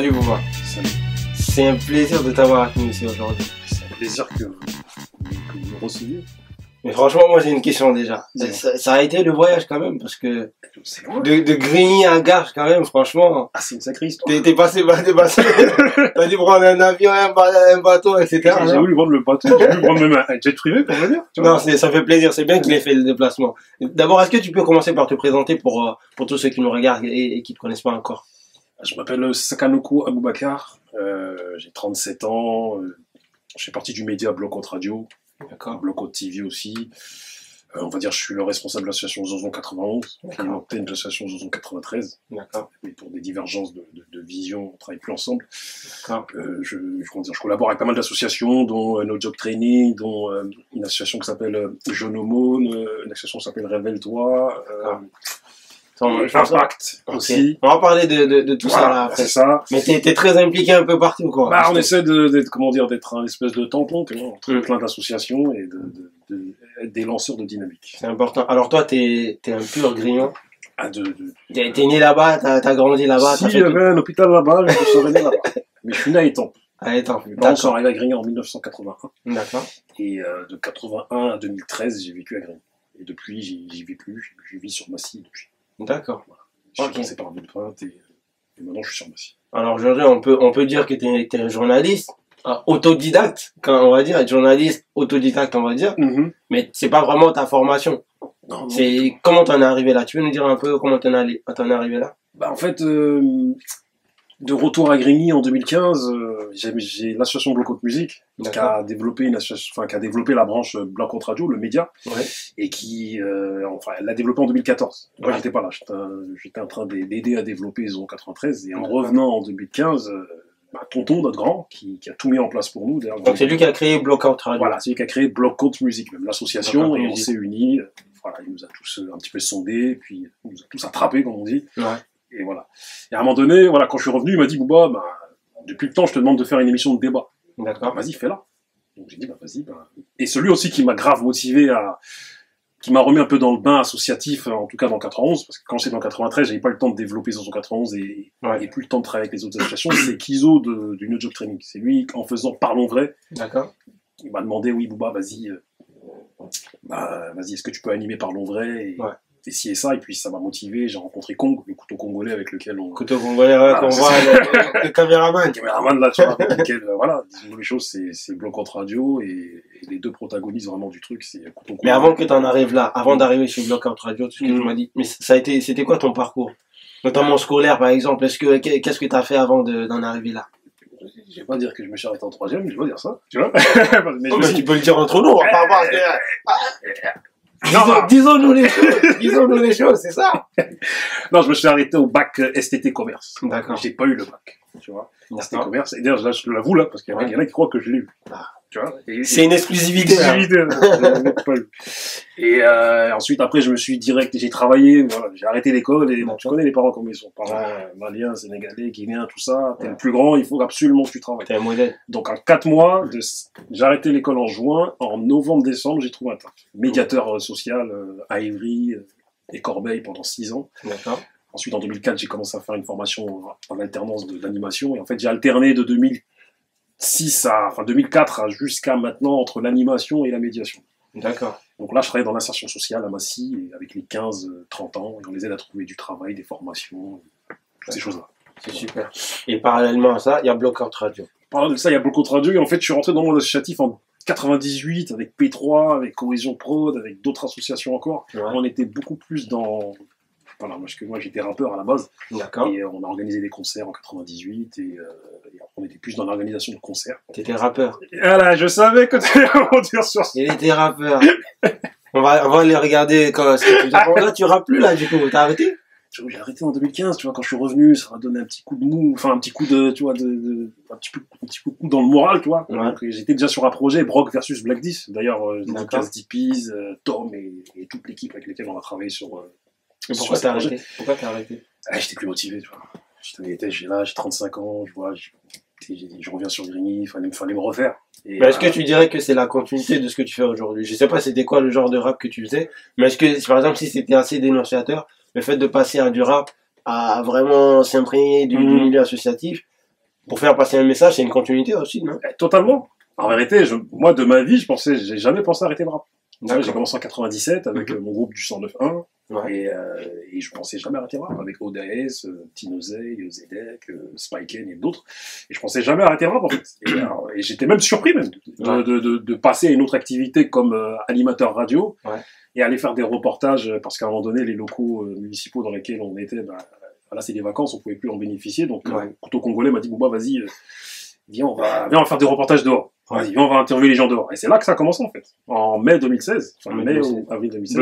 Salut Bouba. Salut. C'est un plaisir de t'avoir avec nous ici aujourd'hui. C'est un plaisir que vous me receviez. Mais franchement, moi j'ai une question déjà. Ça a été le voyage quand même, parce que C'est loin. de Grigny à Garches quand même, franchement, Ah, c'est une sacrée histoire. t'es passé, t'as dû prendre un avion, un bateau, etc. J'ai non voulu prendre le bateau, j'ai voulu prendre même un jet privé pour venir. Tu vois. Non, ça fait plaisir, c'est bien qu'il ait fait le déplacement. D'abord, est-ce que tu peux commencer par te présenter pour tous ceux qui nous regardent et qui ne te connaissent pas encore? Je m'appelle Sakanoko Aboubakar, j'ai 37 ans, je fais partie du média Bloc Haute Radio, D'accord. Bloc Haute TV aussi. On va dire je suis le responsable de l'association Zozon 91, qui est une antenne de l'association Zozon 93. D'accord. Mais pour des divergences de vision, on travaille plus ensemble. D'accord. Je collabore avec pas mal d'associations, dont No Job Training, dont une association qui s'appelle Jeune Aumône, une association qui s'appelle Révèle-toi, Impact aussi. On va parler de tout ça là après. C'est ça. Mais t'es très impliqué un peu partout, quoi. Bah, on essaie d'être un espèce de tampon, tu vois, entre plein d'associations et être des lanceurs de dynamique. C'est important. Alors toi, t'es un pur grignon. Ah, T'es né là-bas, t'as grandi là-bas. Si, il y avait un hôpital là-bas, je serais né là-bas. Mais je suis né à Étampes. Ah, attends. Mes parents sont arrivés à Grigny en 1981. D'accord. Et de 81 à 2013, j'ai vécu à Grigny. Et depuis, j'y vis plus. Je vis sur Massy depuis. D'accord. Voilà. Je suis Ok. passé par Villepinte et maintenant je suis sur Massy. Alors aujourd'hui, on peut dire que t'es un journaliste autodidacte, quand on va dire, être journaliste autodidacte, on va dire. Mais c'est pas vraiment ta formation. Non, C'est comment t'en es arrivé là. Tu peux nous dire un peu comment t'en es arrivé là? Bah, en fait, de retour à Grigny en 2015, j'ai l'association Bloc Haute Musique qui a développé qui a développé la branche Bloc Haute Radio, le média, et qui, elle l'a développé en 2014. Moi, j'étais pas là, j'étais en train d'aider à développer Zone 93, et en revenant en 2015, Tonton, notre grand, qui a tout mis en place pour nous. Donc c'est lui qui a créé Bloc Haute Radio. Voilà, c'est lui qui a créé Bloc Haute Musique, même l'association, et on s'est unis. Voilà, il nous a tous un petit peu sondés, puis il nous a tous attrapés, comme on dit. Ouais. Et voilà. Et à un moment donné, voilà, quand je suis revenu, il m'a dit, Bouba, depuis le temps, je te demande de faire une émission de débat. D'accord. Vas-y, fais-la. Donc j'ai dit, vas-y. Et celui aussi qui m'a grave motivé qui m'a remis un peu dans le bain associatif, en tout cas dans 91, parce que quand j'étais dans 93, j'avais pas le temps de développer Zozon 91 et plus le temps de travailler avec les autres associations, c'est Kizo du No Job Training. C'est lui, en faisant Parlons Vrai, il m'a demandé, oui, Bouba, vas-y, est-ce que tu peux animer Parlons Vrai et ci et ça, et puis ça m'a motivé, j'ai rencontré Kong, le couteau congolais avec lequel on... Couteau congolais, qu'on voit, le caméraman. Le caméraman, là, tu vois, avec lequel, voilà, disons les choses, c'est Bloc Haute Radio, et les deux protagonistes vraiment du truc, c'est couteau congolais. Mais avant que t'en arrives là, avant d'arriver chez Bloc Haute Radio, tout ce que tu m'as dit, mais c'était quoi ton parcours? Notamment scolaire, par exemple, qu'est-ce que t'as fait avant d'en arriver là? Je vais pas dire que je me suis arrêté en troisième, je vais pas dire ça, tu vois. Mais tu peux le dire entre nous, par rapport à disons-nous les choses, c'est ça. Non, je me suis arrêté au bac STT commerce. D'accord. J'ai pas eu le bac, tu vois. STT commerce. Et d'ailleurs, là, je l'avoue, là, parce qu'il y en a qui croient que je l'ai eu. Tu vois. C'est une exclusivité. Et ensuite, après, je me suis j'ai travaillé, voilà, j'ai arrêté l'école, et tu connais les parents comme ils sont. Parents maliens, sénégalais, guinéens, tout ça. T'es le plus grand, il faut absolument que tu travailles. T'es un modèle. Donc, en 4 mois, j'ai arrêté l'école en juin. En novembre, décembre, j'ai trouvé un taf. Médiateur social à Évry et Corbeil pendant 6 ans. D'accord. Ensuite, en 2004, j'ai commencé à faire une formation en alternance d'animation. Et en fait, j'ai alterné de 2004 jusqu'à maintenant entre l'animation et la médiation. D'accord. Donc là, je travaille dans l'insertion sociale à Massy, avec les 15-30 ans, et on les aide à trouver du travail, des formations, toutes ces choses-là. C'est super. Et parallèlement à ça, il y a Bloc Haute Radio. Parallèlement à ça, il y a Bloc Haute Radio, et en fait, je suis rentré dans le monde associatif en 98, avec P3, avec Cohésion Prod, avec d'autres associations encore. On était beaucoup plus dans... Voilà, parce que moi j'étais rappeur à la base. D'accord. Et on a organisé des concerts en 98 et on était plus dans l'organisation de concerts. T'étais rappeur. Voilà, je savais que tu allais rebondir sur ça. Il était rappeur. on va les regarder quand là tu rappes plus là du coup, t'as arrêté? J'ai arrêté en 2015, tu vois, quand je suis revenu, ça m'a donné un petit coup de mou, enfin un petit coup de, tu vois, un petit coup de mou dans le moral, tu vois. Donc, j'étais déjà sur un projet, Brock versus Black 10. D'ailleurs, dédicace d'Ippies, Tom et toute l'équipe avec laquelle on a travaillé sur... Pourquoi t'as arrêté? J'étais plus motivé, tu vois. J'ai 35 ans, je vois, je reviens sur Grigny, il fallait me refaire. Mais est-ce que tu dirais que c'est la continuité de ce que tu fais aujourd'hui? Je sais pas c'était quoi le genre de rap que tu faisais, mais est-ce que, par exemple, si c'était assez dénonciateur, le fait de passer à du rap, à vraiment s'imprégner du milieu associatif, pour faire passer un message, c'est une continuité aussi, non? Totalement. En vérité, moi, de ma vie, j'ai jamais pensé à arrêter le rap. J'ai commencé en 97 avec mon groupe du 109.1. Ouais. Et je pensais jamais arrêter le rap avec ODS, Tinozei, Zedek, Spyken et d'autres. Et je pensais jamais arrêter le rap, en fait. Et j'étais même surpris, même, de passer à une autre activité comme animateur radio. Ouais. Et aller faire des reportages, parce qu'à un moment donné, les locaux municipaux dans lesquels on était, là, c'est des vacances, on pouvait plus en bénéficier. Donc, Couteau Congolais m'a dit, Bouba, vas-y, viens, on va faire des reportages dehors. Vas-y, viens, on va interviewer les gens dehors. Et c'est là que ça a commencé, en fait. En mai 2016. Enfin, mai ou avril 2016.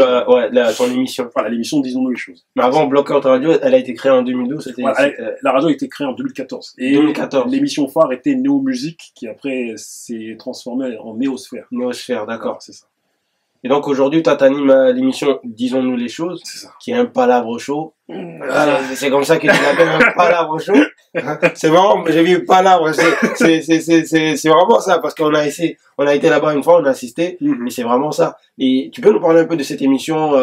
Ton émission. Voilà, l'émission Disons-nous les choses. Mais avant, Blockout Radio, elle a été créée en 2012. La radio a été créée en 2014. Et 2014. L'émission phare était Néo Musique, qui après s'est transformée en Néosphère. Néosphère, d'accord. Voilà, c'est ça. Et donc aujourd'hui, toi, t'animes l'émission Disons-nous les choses, qui est un palabre chaud. C'est comme ça que tu l'appelles, un palabre chaud. C'est marrant, j'ai vu palabre, c'est vraiment ça, parce qu'on a été là-bas une fois, on a assisté, mais c'est vraiment ça. Et tu peux nous parler un peu de cette émission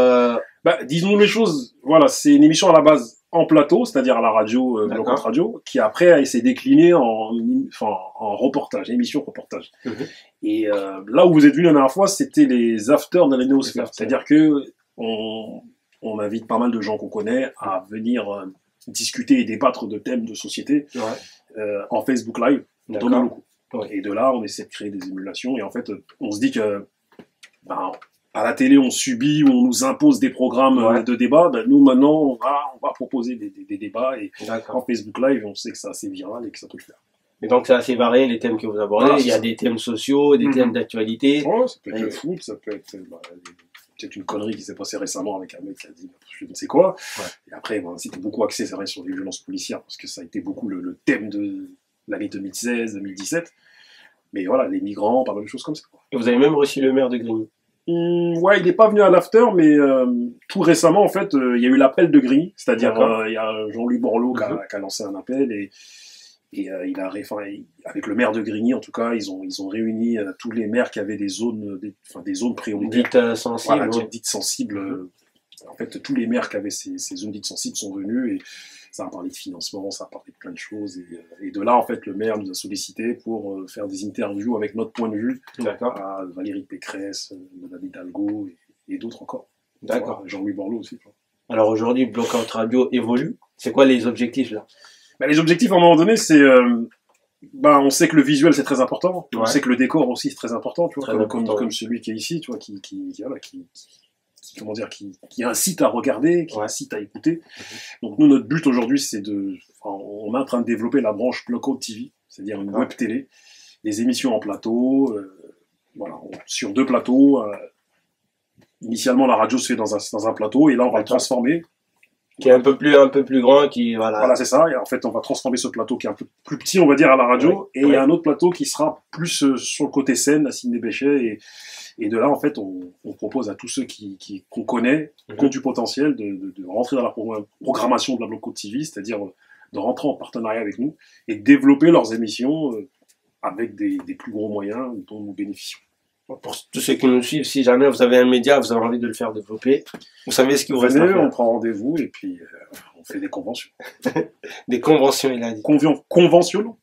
Disons-nous les choses, voilà, c'est une émission à la base en plateau, c'est-à-dire à la radio, Blockout Radio, qui après s'est déclinée en reportage, émission reportage. Et là où vous êtes venu la dernière fois, c'était les afters de la Néosphère. C'est-à-dire que on invite pas mal de gens qu'on connaît à venir discuter et débattre de thèmes de société en Facebook Live dans nos locaux. Et de là, on essaie de créer des émulations. Et en fait, on se dit que à la télé, on subit, on nous impose des programmes de débat. Nous, maintenant, on va proposer des débats. Et en Facebook Live, on sait que c'est assez viral et que ça peut le faire. Et donc c'est assez varié les thèmes que vous abordez. Voilà, il y a des thèmes sociaux, des thèmes d'actualité. Ouais, ça peut être le foot, ça peut être peut-être une connerie qui s'est passée récemment avec un mec qui a dit je ne sais quoi. Et après, c'était beaucoup axé, c'est vrai, sur les violences policières, parce que ça a été beaucoup le thème de l'année 2016-2017. Mais voilà, les migrants, pas mal de choses comme ça. Et vous avez même reçu le maire de Grigny. Ouais, il n'est pas venu à l'after, mais tout récemment, en fait, il y a eu l'appel de Grigny, c'est-à-dire il y a Jean-Louis Borloo qui a lancé un appel et avec le maire de Grigny, en tout cas, ils ont réuni tous les maires qui avaient des zones prioritaires. Dites sensibles. Voilà, dites sensibles. En fait, tous les maires qui avaient ces zones dites sensibles sont venus et ça a parlé de financement, ça a parlé de plein de choses. Et de là, en fait, le maire nous a sollicité pour faire des interviews avec notre point de vue à Valérie Pécresse, Madame Hidalgo et d'autres encore. D'accord. Voilà, Jean-Louis Borloo aussi. Alors aujourd'hui, Blockout Radio évolue. C'est quoi les objectifs là? Les objectifs, à un moment donné, c'est... on sait que le visuel, c'est très important. On sait que le décor aussi, c'est très important. Tu vois, comme celui qui est ici, tu vois, qui incite à regarder, qui incite à écouter. Donc nous, notre but aujourd'hui, c'est on est en train de développer la branche Blockout TV, c'est-à-dire une web télé, des émissions en plateau, sur 2 plateaux. Initialement, la radio se fait dans un plateau, et là, on va le transformer. Qui est un peu plus grand, Voilà, c'est ça. Et en fait, on va transformer ce plateau qui est un peu plus petit, on va dire, à la radio. Et il y a un autre plateau qui sera plus sur le côté scène, à Sidney Bechet. Et de là, en fait, on propose à tous ceux qu'on connaît, qui ont du potentiel, de rentrer dans la programmation de la Blockout TV, c'est-à-dire de rentrer en partenariat avec nous et de développer leurs émissions avec des plus gros moyens dont nous bénéficions. Pour tous ceux qui nous suivent, si jamais vous avez un média, vous avez envie de le faire développer, vous savez ce qu'il vous reste à faire. On prend rendez-vous et puis on fait des conventions. Des conventions, il a dit. Conventionnons.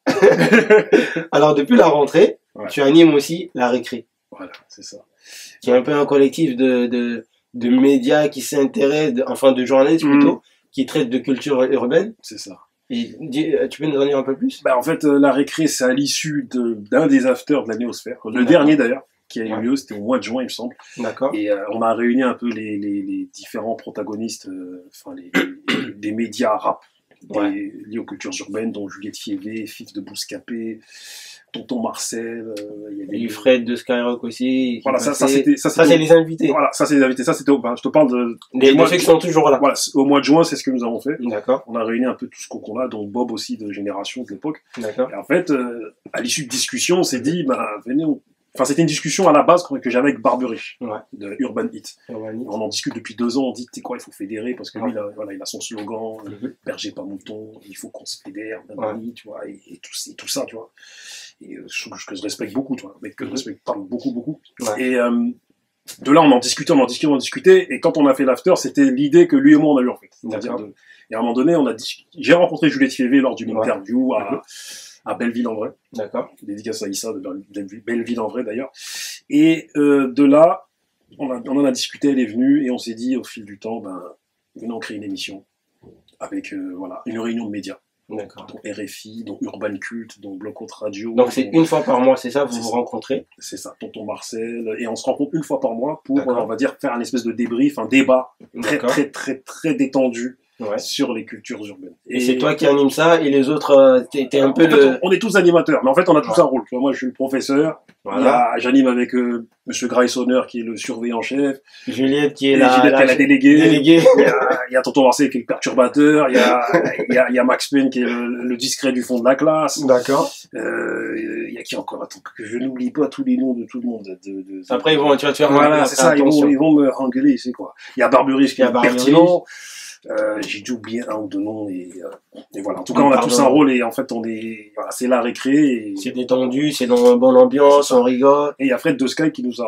Alors, depuis la rentrée, tu animes aussi la Récré. Voilà, c'est ça. Qui est un peu un collectif de médias qui s'intéressent, de journalistes plutôt, qui traitent de culture urbaine. C'est ça. Et tu peux nous en dire un peu plus? En fait, la Récré, c'est à l'issue d'un des afters de la Néosphère. Le dernier d'ailleurs, qui a eu lieu, c'était au mois de juin, il me semble. D'accord. Et on a réuni un peu les différents protagonistes, des médias rap, liés aux cultures urbaines, dont Juliette Fievé, Fif de Bouscapé, Tonton Marcel, il y a Fred de Skyrock aussi. Voilà, ça c'est les invités. Voilà, ça c'est les invités. Ça c'était, je te parle de ceux qui sont toujours là. Voilà, au mois de juin, c'est ce que nous avons fait. D'accord. On a réuni un peu tout ce qu'on a, dont Bob aussi de Génération de l'époque. D'accord. Et en fait, à l'issue de discussion, on s'est dit, venez, c'était une discussion à la base que j'avais avec Barberich, de Urban Hit. On en discute depuis 2 ans, on dit, tu sais quoi, il faut fédérer, parce que lui, il a son slogan, berger pas mouton, il faut qu'on se fédère, tu vois, et tout ça, tu vois. Et que je respecte beaucoup, tu vois, mais que je respecte pas beaucoup. Et de là, on en discutait, et quand on a fait l'after, c'était l'idée que lui et moi, on a eu, en fait. C'est-à-dire et à un moment donné, j'ai rencontré Juliette Fievé lors d'une interview à à Belleville-en-Vrai. D'accord. Dédicace à Issa de Belleville-en-Vrai d'ailleurs. Et de là, on en a discuté, elle est venue, et on s'est dit au fil du temps, venez on crée une émission avec voilà, une réunion de médias. D'accord. Donc RFI, donc Urban Cult, donc Bloc Haute Radio. Donc c'est une fois par mois, c'est ça, vous vous rencontrez? C'est ça, Tonton Marcel, et on se rencontre une fois par mois pour, on va dire, faire un espèce de débrief, un débat très détendu sur les cultures urbaines. Et c'est toi qui anime ça, et les autres, t'es un peu on est tous animateurs, mais en fait on a tous un rôle. Tu vois, moi je suis le professeur, j'anime avec Monsieur Greissonner qui est le surveillant-chef, Juliette qui est la déléguée. Il y a Tonton Marcel qui est le perturbateur, il y a Max Payne qui est le discret du fond de la classe. D'accord. Il y a qui encore? Attends, que je n'oublie pas tous les noms de tout le monde. Après tu vas te faire voilà, c'est ça, ils vont me engueuler, c'est quoi. Il y a Barberis qui est pertinent. J'ai dû oublier un ou deux noms, et voilà. En tout cas, on a tous un rôle, et en fait, voilà, c'est la récré. C'est détendu, c'est dans une bonne ambiance, on rigole. Et il y a Fred de Skyrock qui nous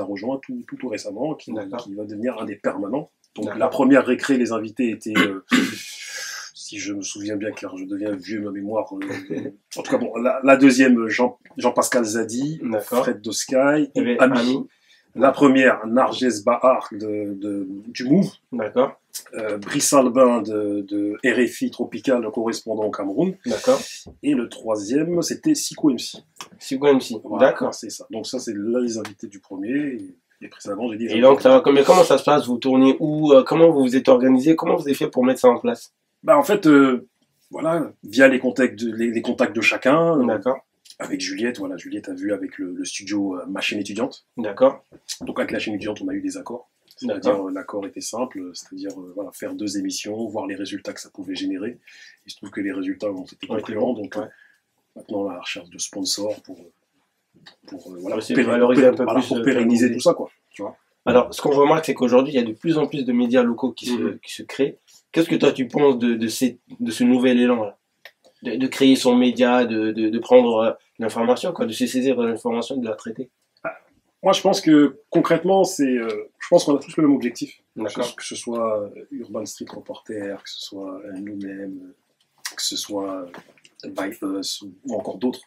a rejoint tout récemment, qui va devenir un des permanents. Donc la première récré, les invités étaient, si je me souviens bien, car je deviens vieux, ma mémoire. En tout cas, bon, la deuxième, Jean-Pascal Zadi, Fred de Sky, et Ami. La première, Narges Bahar du Move. D'accord. Brice Albin de RFI Tropical, correspondant au Cameroun. D'accord. Et le troisième, c'était Siko MC. Siko MC. Voilà, d'accord. C'est ça. Donc ça, c'est là les invités du premier. Et précédemment, j'ai dit... Et donc, comment ça se passe? Vous tournez où? Comment vous vous êtes organisé? Comment vous avez fait pour mettre ça en place? En fait, voilà, via les contacts de chacun. D'accord. Avec Juliette, voilà, Juliette a vu avec le studio Ma chaîne étudiante. D'accord. Donc avec la chaîne étudiante, on a eu des accords. C'est-à-dire, l'accord était simple, c'est-à-dire voilà, faire 2 émissions, voir les résultats que ça pouvait générer. Il se trouve que les résultats ont été concluants, donc maintenant on a la recherche de sponsors pour voilà, valoriser un peu plus, pour pérenniser tout ça, quoi. Tu vois. Alors, ce qu'on remarque, c'est qu'aujourd'hui, il y a de plus en plus de médias locaux qui se créent. Qu'est-ce que toi tu penses de ce nouvel élan-là? De créer son média, de prendre l'information, quoi, de se saisir de l'information, de la traiter. Moi, je pense que concrètement, je pense qu'on a tous le même objectif. D'accord. Que ce soit Urban Street Reporter, que ce soit nous-mêmes, que ce soit By Us ou encore d'autres,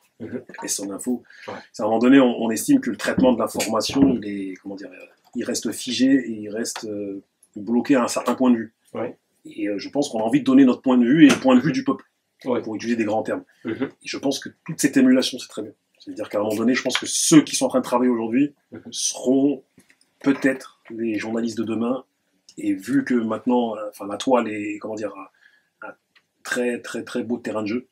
et son info. C'est à un moment donné, on estime que le traitement de l'information, il reste figé, et il reste bloqué à un certain point de vue. Et je pense qu'on a envie de donner notre point de vue et le point de vue du peuple. Pour utiliser des grands termes. Et je pense que toute cette émulation, c'est très bien. C'est-à-dire qu'à un moment donné, je pense que ceux qui sont en train de travailler aujourd'hui seront peut-être les journalistes de demain. Et vu que maintenant, la toile est, un très beau terrain de jeu,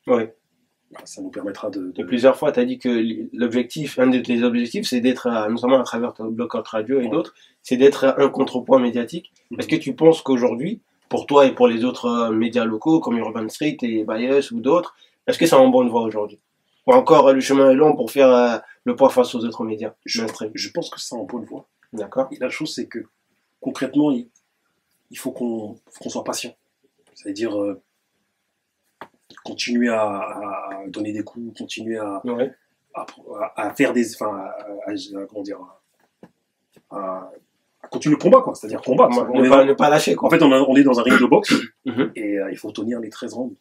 ça nous permettra de... Plusieurs fois, tu as dit que l'objectif, un de tes objectifs, c'est d'être, notamment à travers ton Bloc Haute Radio et d'autres, c'est d'être un contrepoids médiatique. Est-ce que tu penses qu'aujourd'hui, pour toi et pour les autres médias locaux comme Urban Street et Bias ou d'autres, est-ce que c'est en bonne voie aujourd'hui? Ou encore le chemin est long pour faire le poids face aux autres médias? Je pense que c'est en bonne voie. D'accord. Et la chose, c'est que concrètement, il faut qu'on soit patient. C'est-à-dire continuer à donner des coups, continuer à faire des... à continuer le combat, quoi. C'est-à-dire combat. Ne pas lâcher, quoi. En fait, on est dans un ring de boxe et il faut tenir les 13 rounds.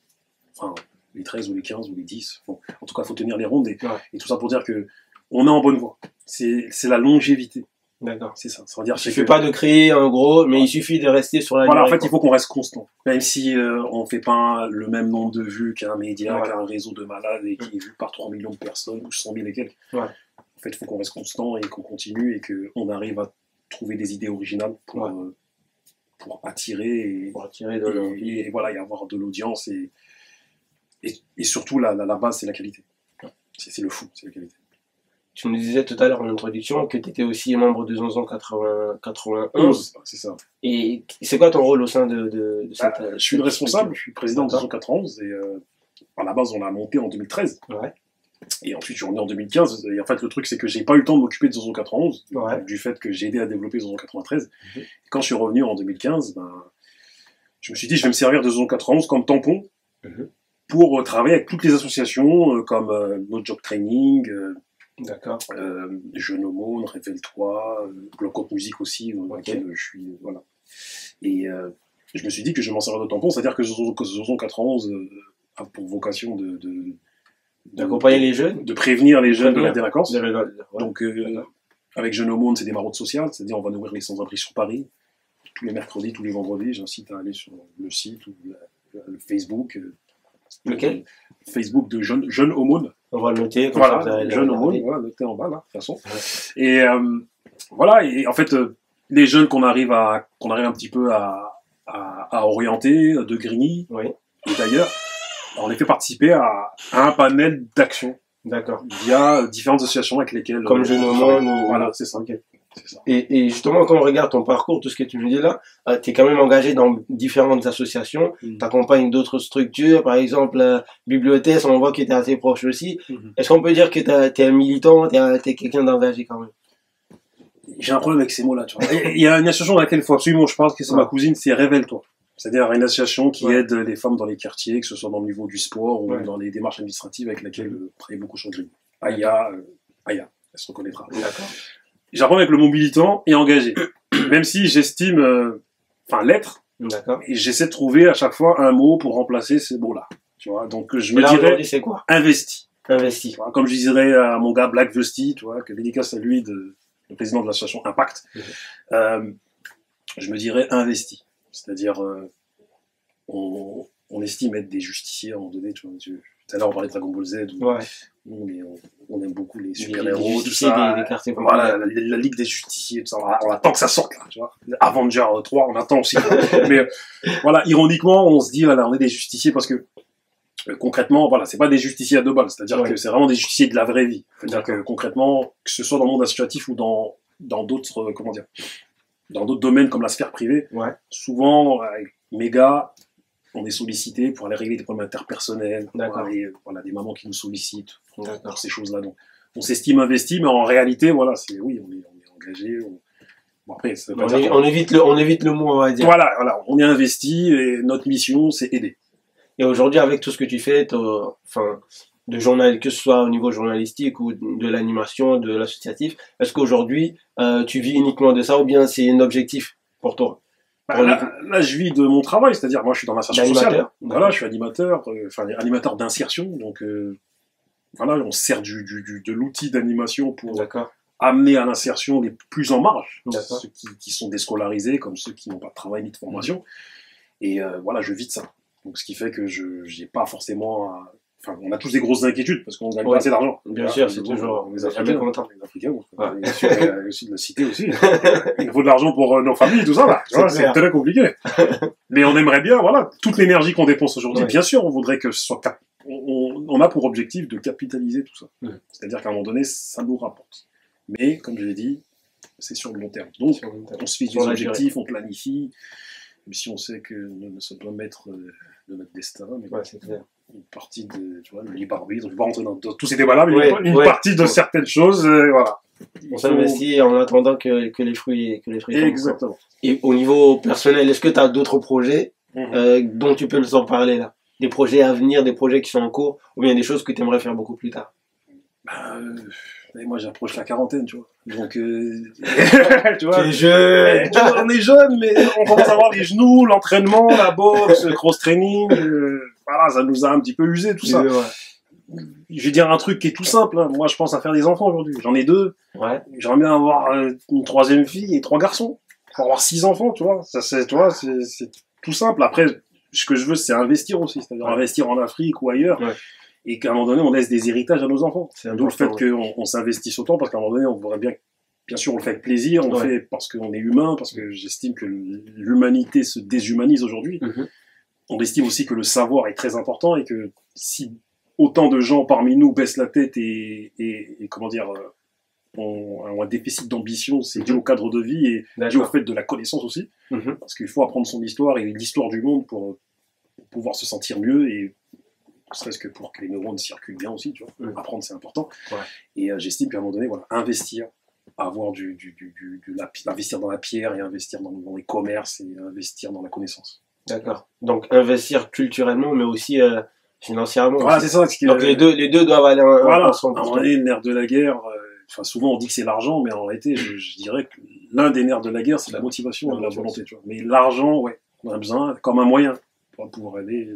Enfin, les 13 ou les 15 ou les 10. Bon, en tout cas, il faut tenir les rounds et tout ça pour dire que on est en bonne voie. C'est la longévité. D'accord. C'est ça. Ça veut dire, il suffit pas de créer en gros, mais il suffit de rester sur la durée. En fait, il faut qu'on reste constant. Même si on fait pas le même nombre de vues qu'un média, qu'un réseau de malades et qui est vu par 3 millions de personnes ou 100 000 et quelques. En fait, il faut qu'on reste constant et qu'on continue et qu'on arrive à trouver des idées originales pour attirer et voilà, y avoir de l'audience et surtout la base, c'est la qualité. C'est le fou, c'est la qualité. Tu nous disais tout à l'heure en introduction que tu étais aussi membre de Zonzon 91. C'est ça. Et c'est quoi ton rôle au sein de cette... Je suis le responsable, je suis président de Zonzon 91 et à la base on l'a monté en 2013. Et ensuite je suis revenu en 2015 et en fait le truc c'est que j'ai pas eu le temps de m'occuper de Zonzon 91 du fait que j'ai aidé à développer Zonzon 93. Et quand je suis revenu en 2015, je me suis dit je vais me servir de Zonzon 91 comme tampon pour travailler avec toutes les associations comme No Job Training, Jeune Aumône, Révèle-toi, Bloc Haute Musique aussi, dans lequel je suis, voilà. Et je me suis dit que je m'en servirais de tampon, c'est-à-dire que Zonzon 91 a pour vocation d'accompagner les jeunes, de prévenir les jeunes de la délinquance. Ouais. Donc, avec Jeunes Aumônes, c'est des maraudes sociales, c'est-à-dire on va nourrir les sans-abri sur Paris, tous les mercredis, tous les vendredis. J'incite à aller sur le site ou le Facebook. Lequel? Facebook de Jeunes Aumônes. On va le noter. Voilà, Jeunes Aumônes, voilà, noté en bas, là, de toute façon. Et voilà, et en fait, les jeunes qu'on arrive un petit peu à orienter de Grigny, oui. Et d'ailleurs, on les fait participer à un panel d'action. D'accord. Via différentes associations avec lesquelles... Comme Jeunes Aumônes. Voilà, c'est ça. Okay. Ça. Et justement, quand on regarde ton parcours, tout ce que tu nous dis là, tu es quand même engagé dans différentes associations, tu accompagnes d'autres structures, par exemple, Bibliothèque, on voit que tu es assez proche aussi. Est-ce qu'on peut dire que tu es un militant, tu es quelqu'un d'engagé quand même? J'ai un problème avec ces mots-là, tu vois. Il y a une association dans laquelle il faut absolument je parle, que c'est ma cousine, c'est Révèle-toi. C'est-à-dire une association qui aide les femmes dans les quartiers, que ce soit dans le niveau du sport ou dans les démarches administratives avec laquelle travaille beaucoup sur Grigny. Aya, elle se reconnaîtra. D'accord. J'ai un problème avec le mot militant et engagé. Même si j'estime, l'être. D'accord. Et j'essaie de trouver à chaque fois un mot pour remplacer ces mots-là. Tu vois. Donc, je me dirais. C'est quoi? Investi. Investi. Tu vois, comme je dirais à mon gars Black Vesty, tu vois, que dédicace à lui le président de l'association Impact. Je me dirais investi. C'est-à-dire, on estime être des justiciers à un moment donné, tu vois. Tout à l'heure, on parlait de Dragon Ball Z. On aime beaucoup les super-héros, tout ça. Des quartiers voilà, la Ligue des Justiciers, tout ça. On attend que ça sorte, là, tu vois. Avenger 3, on attend aussi. Mais, voilà, ironiquement, on se dit, voilà, on est des justiciers parce que, concrètement, voilà, c'est pas des justiciers à deux balles. C'est-à-dire que c'est vraiment des justiciers de la vraie vie. C'est-à-dire que, concrètement, que ce soit dans le monde associatif ou dans d'autres, dans d'autres domaines comme la sphère privée, souvent, avec mes gars, on est sollicité pour aller régler des problèmes interpersonnels, voilà, des mamans qui nous sollicitent pour ces choses-là. Donc, on s'estime investi, mais en réalité, voilà, on est engagé. Bon, après, on évite le mot, on va dire. Voilà, on est investi et notre mission, c'est aider. Et aujourd'hui, avec tout ce que tu fais, de journal, que ce soit au niveau journalistique ou de l'animation, de l'associatif, est-ce qu'aujourd'hui, tu vis uniquement de ça ou bien c'est un objectif pour toi? Là, je vis de mon travail, c'est-à-dire, moi, je suis dans l'insertion sociale. Voilà, je suis animateur, animateur d'insertion. Donc, voilà, on sert de l'outil d'animation pour amener à l'insertion les plus en marge, ceux qui sont déscolarisés, comme ceux qui n'ont pas de travail ni de formation. Et voilà, je vis de ça. Donc, ce qui fait que j'ai pas forcément... on a tous des grosses inquiétudes parce qu'on gagne pas assez d'argent. Bien sûr, c'est toujours les Africains, bien sûr, aussi de la cité aussi. Il faut de l'argent pour nos familles, tout ça là. C'est très compliqué. Mais on aimerait bien, voilà, toute l'énergie qu'on dépense aujourd'hui. Bien sûr, on voudrait que ce soit on a pour objectif de capitaliser tout ça. C'est-à-dire qu'à un moment donné, ça nous rapporte. Mais comme je l'ai dit, c'est sur le long terme. Donc, on se fixe des objectifs, on planifie. Même si on sait que nous ne sommes pas maîtres de notre destin, mais c'est clair. Une partie de, tu vois, le libre arbitre, je ne vais pas rentrer dans tous ces débats-là, mais une partie de certaines choses, voilà. On s'investit en attendant que les fruits tombent. Exactement. Et au niveau personnel, est-ce que tu as d'autres projets dont tu peux nous en parler là? Des projets à venir, des projets qui sont en cours, ou bien des choses que tu aimerais faire beaucoup plus tard? Moi, j'approche la quarantaine, tu vois. Donc, tu vois, on est jeune, mais on commence à avoir les genoux, l'entraînement, la boxe, le cross-training. Voilà, ça nous a un petit peu usé, tout ça. Je vais dire un truc qui est tout simple. Hein. Moi, je pense à faire des enfants aujourd'hui. J'en ai 2. J'aimerais bien avoir une 3e fille et 3 garçons. Pour avoir 6 enfants, tu vois. Ça, c'est tout simple. Après, ce que je veux, c'est investir aussi. C'est-à-dire investir en Afrique ou ailleurs. Et qu'à un moment donné, on laisse des héritages à nos enfants. D'où le fait qu'on s'investisse autant, parce qu'à un moment donné, on voudrait bien sûr, on le fait avec plaisir, on le fait parce qu'on est humain, parce que j'estime que l'humanité se déshumanise aujourd'hui. On estime aussi que le savoir est très important et que si autant de gens parmi nous baissent la tête et comment dire, ont un déficit d'ambition, c'est dû au cadre de vie et dû au fait de la connaissance aussi. Parce qu'il faut apprendre son histoire et l'histoire du monde pour pouvoir se sentir mieux et ne serait-ce que pour que les neurones circulent bien aussi, tu vois. Apprendre, c'est important. Et j'estime qu'à un moment donné, voilà, investir, avoir investir dans la pierre et investir dans les commerces et investir dans la connaissance. D'accord. Donc, investir culturellement, mais aussi financièrement. Voilà, c'est ça. Donc, les deux doivent aller ensemble. À un moment donné, le nerf de la guerre, souvent on dit que c'est l'argent, mais en réalité, je dirais que l'un des nerfs de la guerre, c'est la motivation et la volonté, tu vois. Mais l'argent, on a besoin comme un moyen pour pouvoir aider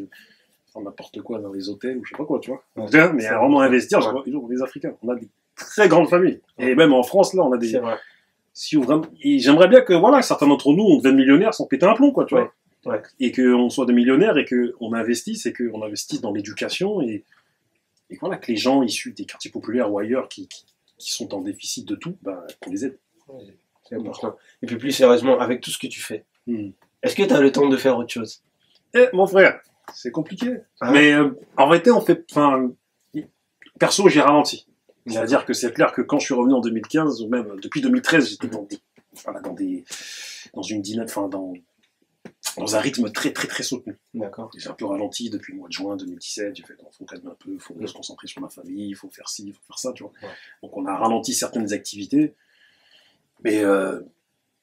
faire n'importe quoi dans les hôtels ou je sais pas quoi, tu vois. Mais vraiment investir, les Africains, on a des très grandes familles. Et même en France, là, on a des... C'est vrai. Si vraiment... J'aimerais bien que, voilà, certains d'entre nous, on devienne millionnaires sans péter un plomb, quoi, tu vois. Ouais. Et qu'on soit des millionnaires et qu'on investisse et qu'on investisse dans l'éducation et voilà, que les gens issus des quartiers populaires ou ailleurs qui sont en déficit de tout, bah, qu'on les aide. Ouais, c'est important. Et puis plus sérieusement, avec tout ce que tu fais, est-ce que tu as le temps de faire autre chose? Mon frère, c'est compliqué. Mais en réalité, perso, j'ai ralenti. C'est-à-dire que c'est clair que quand je suis revenu en 2015, ou même depuis 2013, j'étais dans un rythme très très très soutenu. D'accord. J'ai un peu ralenti depuis le mois de juin 2017. J'ai fait, faut calmer un peu, faut se concentrer sur ma famille, il faut faire ci, il faut faire ça, tu vois. Ouais. Donc on a ralenti certaines activités, mais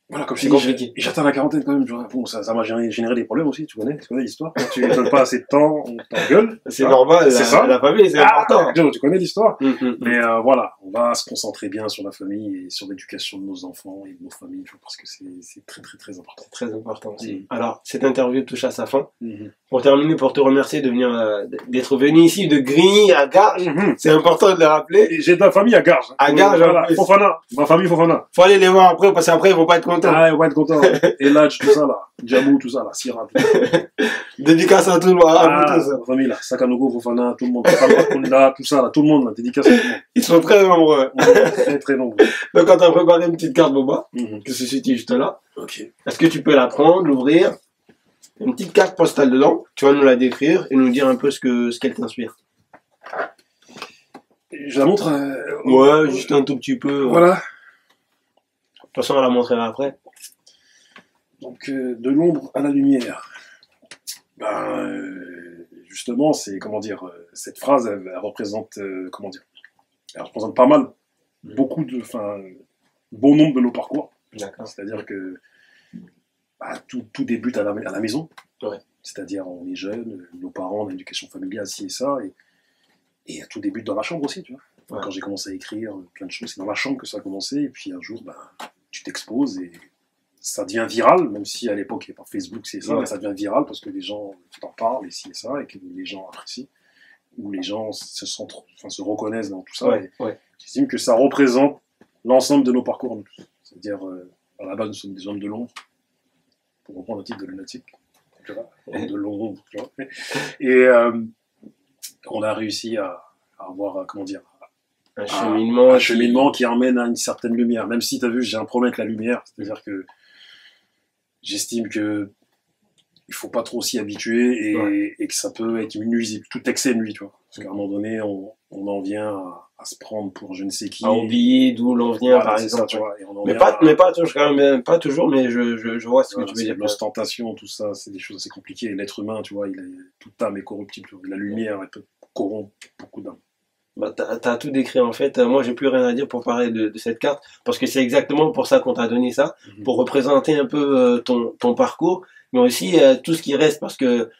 voilà, comme je t'ai dit, j'atteins la quarantaine quand même. Bon, ça m'a généré des problèmes aussi, tu connais l'histoire. Quand tu ne donnes pas assez de temps, on t'engueule. C'est normal, c'est ça. La famille, c'est important. Tu connais l'histoire. Mais voilà, on va se concentrer bien sur la famille et sur l'éducation de nos enfants et de nos familles, parce que c'est très très très important. C'est très important aussi. Alors, cette interview touche à sa fin. Pour terminer, pour te remercier d'être venu ici de Grigny à Garges. C'est important de le rappeler. J'ai de la famille à Garges. À Garges, voilà. Fofana, ma famille Fofana. Faut aller les voir après, parce qu'après, ils vont pas être contents. Ah, ils vont être contents. Et là, tout ça là. Djamou, tout ça là. Syrah. Dédicace à tout le monde. La famille là. Sakanogo, Fofana, tout le monde. Kunda, tout ça là. Tout le monde là. Dédicace à tout le monde. Ils sont très nombreux. Très très nombreux. Donc, quand t'as préparé une petite carte, Boba, que se situe juste là. Ok. Est-ce que tu peux la prendre, l'ouvrir? Une petite carte postale dedans. Tu vas nous la décrire et nous dire un peu ce qu'elle t'inspire. Je la montre. Ouais, juste un tout petit peu. Voilà. De toute façon, on la montrera après. Donc, de l'ombre à la lumière. Justement, c'est, comment dire, cette phrase, elle représente, comment dire, elle représente pas mal, bon nombre de nos parcours. D'accord. C'est-à-dire que tout débute à la maison. Ouais. C'est-à-dire, on est jeunes, nos parents, on a une éducation familiale, ci et ça, et tout débute dans la chambre aussi, tu vois. Ouais. Quand j'ai commencé à écrire plein de choses, c'est dans la chambre que ça a commencé, et puis un jour, tu t'exposes et ça devient viral, même si à l'époque il n'y avait pas Facebook, c'est ça, mais ça devient viral parce que les gens t'en parlent, et ci et ça, et que les gens apprécient, ou les gens se reconnaissent dans tout ça. Ouais. J'estime que ça représente l'ensemble de nos parcours, nous tous. C'est-à-dire, à la base, nous sommes des hommes de l'ombre, pour reprendre le titre de Lunatique, hommes de l'ombre, tu vois. Et on a réussi à avoir, comment dire, un cheminement qui emmène à une certaine lumière. Même si, tu as vu, j'ai un problème avec la lumière. C'est-à-dire que j'estime que il faut pas trop s'y habituer et que ça peut être nuisible. Tout excès nuit, tu vois. Parce qu'à un moment donné, on en vient à se prendre pour je ne sais qui. À oublier d'où l'on vient, par exemple. Ça, tu vois. Mais pas toujours, quand même, pas toujours, mais je vois ce que tu veux dire. L'ostentation, tout ça, c'est des choses assez compliquées. L'être humain, tu vois, toute âme est corruptible. La lumière, elle peut corrompre beaucoup d'âmes. T'as tout décrit en fait. Moi, j'ai plus rien à dire pour parler de cette carte, parce que c'est exactement pour ça qu'on t'a donné ça, pour représenter un peu ton parcours, mais aussi tout ce qui reste, parce que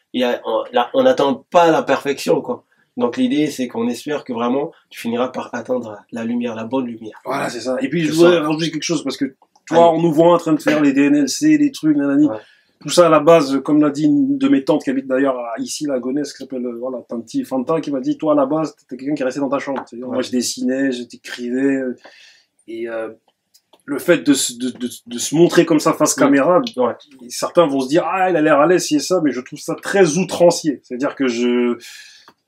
on n'attend pas la perfection, quoi. Donc l'idée, c'est qu'on espère que vraiment tu finiras par atteindre la lumière, la bonne lumière. Voilà, c'est ça. Et puis je voudrais rajouter quelque chose, parce que toi, on nous voit en train de faire les DNLC, les trucs, nanani. Ouais. Tout ça à la base, comme l'a dit une de mes tantes qui habite d'ailleurs ici, la Gonesse, qui s'appelle Tanti Fanta, qui m'a dit, toi à la base, t'étais quelqu'un qui restait dans ta chambre. Moi, je dessinais, j'écrivais, et le fait de se montrer comme ça face caméra, certains vont se dire, ah, il a l'air à l'aise, si et ça, mais je trouve ça très outrancier. C'est-à-dire que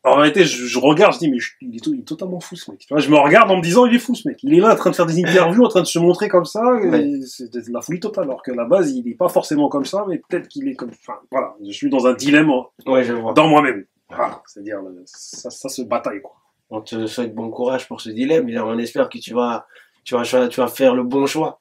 en réalité, je regarde, je dis, mais il est totalement fou, ce mec. Tu vois, je me regarde en me disant, il est fou, ce mec. Il est là en train de faire des interviews, en train de se montrer comme ça, c'est de la folie totale. Alors qu'à la base, il n'est pas forcément comme ça, mais peut-être qu'il est comme, enfin, voilà. Je suis dans un dilemme dans moi-même. Voilà. C'est-à-dire, ça se bataille, quoi. On te souhaite bon courage pour ce dilemme, et on espère que tu vas faire le bon choix.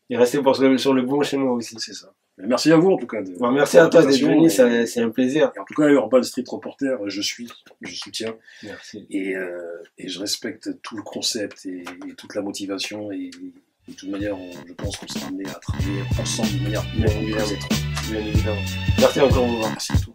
Et rester sur le bon chemin aussi. C'est ça. Mais merci à vous, en tout cas. Merci à toi d'être venu, c'est un plaisir. Et en tout cas, Urban Street Reporter, je soutiens. Merci. Et je respecte tout le concept et toute la motivation. Et de toute manière, je pense qu'on sera amené à travailler ensemble de manière bien évidemment. Merci encore, au revoir. Merci à toi.